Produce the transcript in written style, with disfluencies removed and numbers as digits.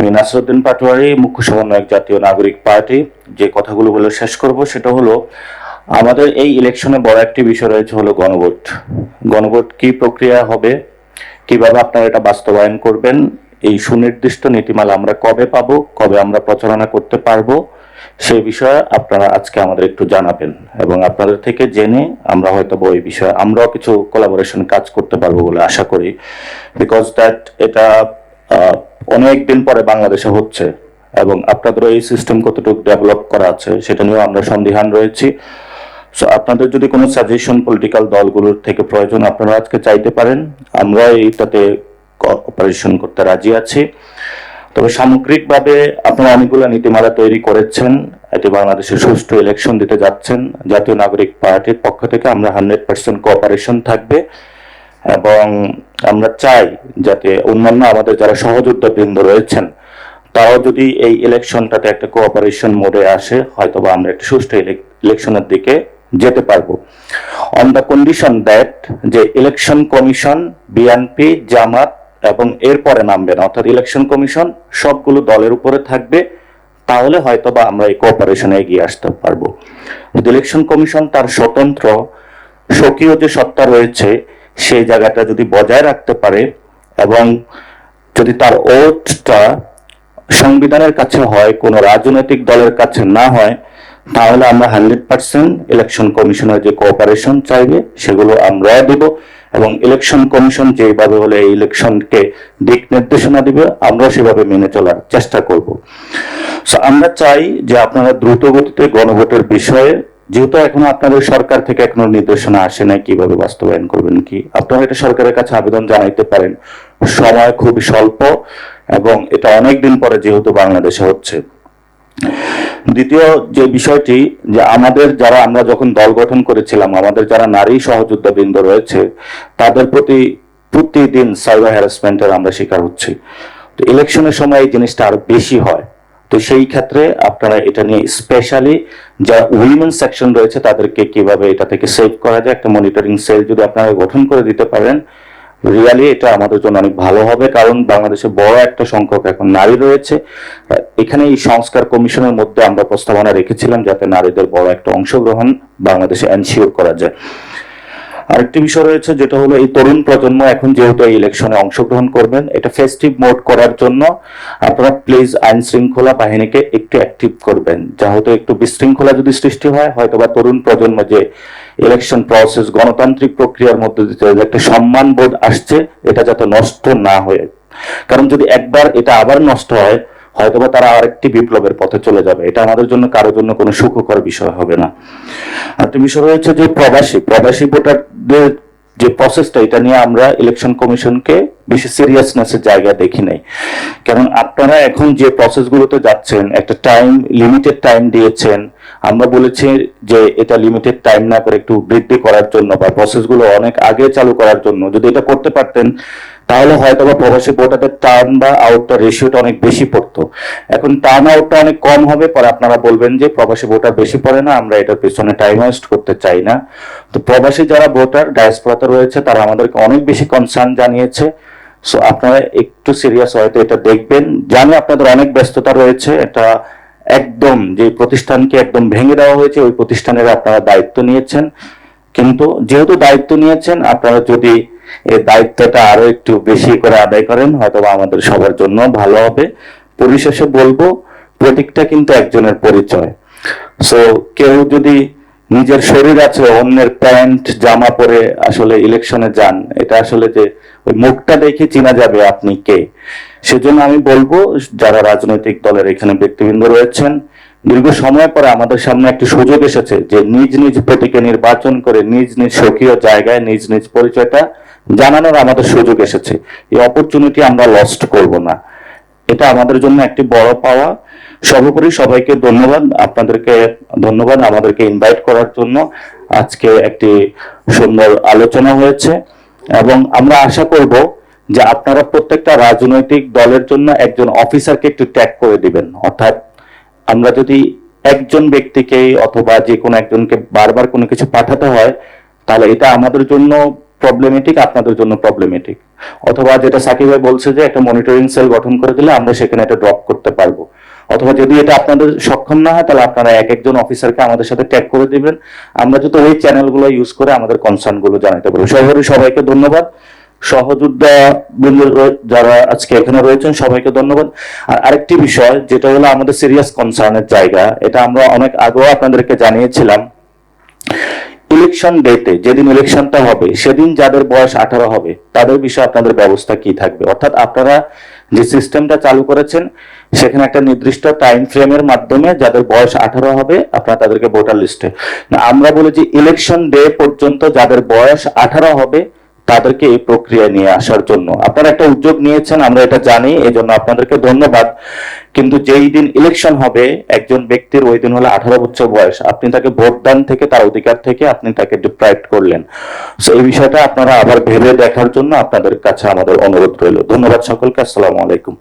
আমি নাসরুদ্দিন পাটোয়ারি, মুখ্য সমন্বয়ক, জাতীয় নাগরিক পার্টি। যে কথাগুলো বলে শেষ করব সেটা হলো, আমাদের এই ইলেকশনে বড় একটি বিষয় রয়েছে হলো গণভোট। গণভোট কি প্রক্রিয়া হবে, কিভাবে আপনারা এটা বাস্তবায়ন করবেন, এই সুনির্দিষ্ট নীতিমালা আমরা কবে পাবো, কবে আমরা প্রচারণা করতে পারবো, সেই বিষয়ে আপনারা আজকে আমাদের একটু জানাবেন এবং আপনাদের থেকে জেনে আমরা হয়তো ওই বিষয়ে আমরাও কিছু কোলাবোরেশন কাজ করতে পারবো বলে আশা করি। বিকজ দ্যাট এটা অনেক দিন পরে বাংলাদেশে হচ্ছে এবং আপনাদের এই সিস্টেম কতটুকু ডেভেলপ করা আছে সেটা নিয়েও আমরা সন্দিহান রয়েছি। সো আপনাদের যদি কোনো সাজেশন পলিটিক্যাল দলগুলোর থেকে প্রয়োজন আপনারা আজকে চাইতে পারেন, আমরা এইটাতে অপারেশন করতে রাজি আছি। তবে সামগ্রিকভাবে আপনারা অনেকগুলো নীতিমালা তৈরি করেছেন, এটি বাংলাদেশের সুষ্ঠু ইলেকশন দিতে যাচ্ছেন। জাতীয় নাগরিক পার্টির পক্ষ থেকে আমরা 100% কোঅপারেশন থাকবে এবং আমরা চাই যাতে অন্যান্য আমাদের যারা সহযোদ্ধা-বৃন্দ রয়েছেন তারাও যদি এই ইলেকশনটাতে একটা কোঅপারেশন মোডে আসে, হয়তোবা আমরা একটা সুষ্ঠু ইলেকশনের দিকে যেতে পারবো, অন দ্য কন্ডিশন দ্যাট যে ইলেকশন কমিশন, বিএনপি, জামাত এবং এরপরে নামবে না, অর্থাৎ ইলেকশন কমিশন সবগুলো দলের উপরে থাকবে, তাহলে হয়তোবা আমরা এই কোঅপারেশনে এগিয়ে আসতে পারবো। যদি ইলেকশন কমিশন তার স্বতন্ত্র স্বকীয় যে সত্তা রয়েছে সেই জায়গাটা যদি বজায় রাখতে পারে এবং যদি তার ওটটা সংবিধানের কাছে হয়, কোনো রাজনৈতিক দলের কাছে না হয়, তাহলে আমরা 100% ইলেকশন কমিশনের যে কোঅপারেশন চাইবে সেগুলো আমরা দেব এবং ইলেকশন কমিশন যেভাবে হলে এই ইলেকশনকে দিক নির্দেশনা দিবে আমরা সেভাবে মেনে চলার চেষ্টা করব। সো আমরা চাই যে আপনারা দ্রুত গতিতে গণভোটের বিষয়ে, যেহেতু এখনো আপনাদের সরকার থেকে এখনো নির্দেশনা আসে নাই কিভাবে বাস্তবায়ন করবেন, কি আপনারা এটা সরকারের কাছে আবেদন জানাইতে পারেন। সময় খুবই স্বল্প এবং এটা অনেকদিন পরে যেহেতু বাংলাদেশে হচ্ছে। দ্বিতীয় যে বিষয়টি, যে আমাদের যারা, আমরা যখন দল গঠন করেছিলাম, আমাদের যারা নারী সহযোদ্ধা বৃন্দ রয়েছে তাদের প্রতি প্রতিদিন সাইবার হ্যারাসমেন্টের আমরা শিকার হচ্ছি। তো ইলেকশনের সময় এই জিনিসটা আরো বেশি হয়। তো সেই ক্ষেত্রে আপনারা এটা নিয়ে স্পেশালি যারা উইমেন সেকশন রয়েছে তাদেরকে কিভাবে এটা থেকে সেভ করা যায় একটা মনিটরিং সেল যদি আপনারা গঠন করে দিতে পারেন, রিয়ালি এটা আমাদের জন্য অনেক ভালো হবে। কারণ বাংলাদেশে বড় একটা সংখ্যক এখন নারী রয়েছে। এখানে এই সংস্কার কমিশনের মধ্যে আমরা প্রস্তাবনা রেখেছিলাম যাতে নারীদের বড় একটা অংশগ্রহণ বাংলাদেশে এনশিওর করা যায়। আরেকটি বিষয় রয়েছে যেটা হলো, এই তরুণ প্রজন্ম এখন যেহেতু এই ইলেকশনে অংশগ্রহণ করবেন, এটা ফেস্টিভ মোড করার জন্য আপনারা প্লিজ আইন শৃঙ্খলা বাহিনীকে একটু অ্যাক্টিভ করবেন, যেহেতু একটু বিশৃঙ্খলা যদি সৃষ্টি হয় হয়তোবা তরুণ প্রজন্ম যে ইলেকশন প্রসেস, গণতান্ত্রিক প্রক্রিয়ার মধ্যে দিয়ে একটা সম্মান বোধ আসছে এটা যাতে নষ্ট না হয়। কারণ যদি একবার এটা আবার নষ্ট হয় হয়তোবা তারা আরেকটি বিপ্লবের পথে চলে যাবে, এটা আমাদের জন্য কারোর জন্য কোনো সুখকর বিষয় হবে না। আরেকটি বিষয় রয়েছে যে প্রবাসী ভোটারদের যে প্রসেসটা, এটা নিয়ে আমরা ইলেকশন কমিশনকে বেশি সিরিয়াসনেসের জায়গা দেখি নাই। কারণ আপনারা এখন যে প্রসেসগুলোতে যাচ্ছেন একটা টাইম, লিমিটেড টাইম দিয়েছেন, আমরা বলেছি যে এটা লিমিটেড টাইম না করে একটু বৃদ্ধি করার জন্য বা প্রসেসগুলো অনেক আগে চালু করার জন্য যদি এটা করতে পারতেন তাহলে হয়তো বা প্রবাসী ভোটারদের টার্ন বা আউটটা রেশিওটা অনেক বেশি পড়তো। এখন টার্ন আউটটা অনেক কম হবে, পরে আপনারা বলবেন যে প্রবাসী ভোটার বেশি পড়ে না, আমরা এটার পিছনে টাইম ওয়েস্ট করতে চাই না। তো প্রবাসী যারা ভোটার ডায়াসপোরাতে রয়েছে তারা আমাদেরকে অনেক বেশি কনসার্ন জানিয়েছে। সো আপনারা একটু সিরিয়াস হয়তো এটা দেখবেন। জানি আপনাদের অনেক ব্যস্ততা রয়েছে, এটা একদম যে প্রতিষ্ঠানকে একদম ভেঙে দেওয়া হয়েছে ওই প্রতিষ্ঠানের আপনারা দায়িত্ব নিয়েছেন, কিন্তু যেহেতু দায়িত্ব নিয়েছেন আপনারা যদি এই দায়িত্বটা আরো একটু বেশি করে আদায় করেন হয়তো আমাদের সবার জন্য ভালো হবে। পরিশেষে বলবো, প্রতীকটা কিন্তু একজনের পরিচয়। সো কেউ যদি নিজের শরীর আছে অন্যের প্যান্ট জামা পরে আসলে ইলেকশনে যান, এটা আসলে যে ওই মুখটা দেখে চেনা যাবে আপনি কে। সেজন্য আমি বলবো যারা রাজনৈতিক দলের এখানে ব্যক্তিবৃন্দ রয়েছেন, দীর্ঘ সময় পরে আমাদের সামনে একটি সুযোগ এসেছে যে নিজ নিজ প্রতীকে নির্বাচন করে নিজ নিজ স্বকীয় জায়গায় নিজ নিজ পরিচয়টা জানানোর আমাদের সুযোগ এসেছে। এই অপরচুনিটি আমরা লস্ট করব না, এটা আমাদের জন্য একটি বড় পাওয়া। সর্বোপরি সবাইকে ধন্যবাদ, আপনাদেরকে ধন্যবাদ আমাদেরকে ইনভাইট করার জন্য। আজকে একটি সুন্দর আলোচনা হয়েছে এবং আমরা আশা করব যে আপনারা প্রত্যেকটা রাজনৈতিক দলের জন্য একজন অফিসারকে একটু ট্যাগ করে দিবেন। অর্থাৎ আমরা যদি একজন ব্যক্তিকে অথবা যে কোনো একজনকে বারবার কোনো কিছু পাঠাতে হয় তাহলে এটা আমাদের জন্য প্রবলেমেটিক, আপনাদের জন্য প্রবলেমেটিক। অথবা যেটা সাকিব ভাই বলছে যে একটা মনিটরিং সেল গঠন করে দিলে আমরা সেখানে এটা ড্রপ করতে পারবো। অথবা যদি এটা আপনাদের সক্ষম না হয় তাহলে আপনারা এক একজন অফিসারকে আমাদের সাথে ট্যাগ করে দিবেন, আমরা যদি ওই চ্যানেলগুলো ইউজ করে আমাদের কনসার্ন গুলো জানাতে পারবো। সবাইকে ধন্যবাদ। সহযোদ্ধা বৃন্দ যারা আজকে এখানে রয়েছেন সবাইকে ধন্যবাদ। আর আরেকটি বিষয় যেটা হলো আমাদের সিরিয়াস কনসার্নের জায়গা, এটা আমরা অনেক আগেও আপনাদেরকে জানিয়েছিলাম। ইলেকশন ডেতে যেদিন ইলেকশনটা হবে সেদিন যাদের বয়স 18 হবে তাদের বিষয়ে আপনাদের ব্যবস্থা কি থাকবে? অর্থাৎ আপনারা যে সিস্টেমটা চালু করেছেন সেখানে একটা নির্দিষ্ট টাইম ফ্রেমের মাধ্যমে যাদের বয়স 18 হবে আপনারা তাদেরকে ভোটার লিস্টে, আমরা বলি যে ইলেকশন ডে পর্যন্ত যাদের বয়স 18 হবে তাদেরকে এই প্রক্রিয়ায় নিয়ে আসার জন্য আপনারা একটা উদ্যোগ নিয়েছেন, আমরা এটা জানি, এই জন্য আপনাদেরকে ধন্যবাদ। কিন্তু যেই দিন ইলেকশন হবে একজন ব্যক্তির ওই দিন হলো 18 বছর বয়স, আপনি তাকে ভোটদান থেকে তার অধিকার থেকে আপনি তাকে ডিপ্রাইভ করলেন। এই বিষয়টা আপনারা আবার ভেবে দেখার জন্য আপনাদের কাছে আমাদের অনুরোধ রইল। ধন্যবাদ সকলকে। আসসালামু আলাইকুম।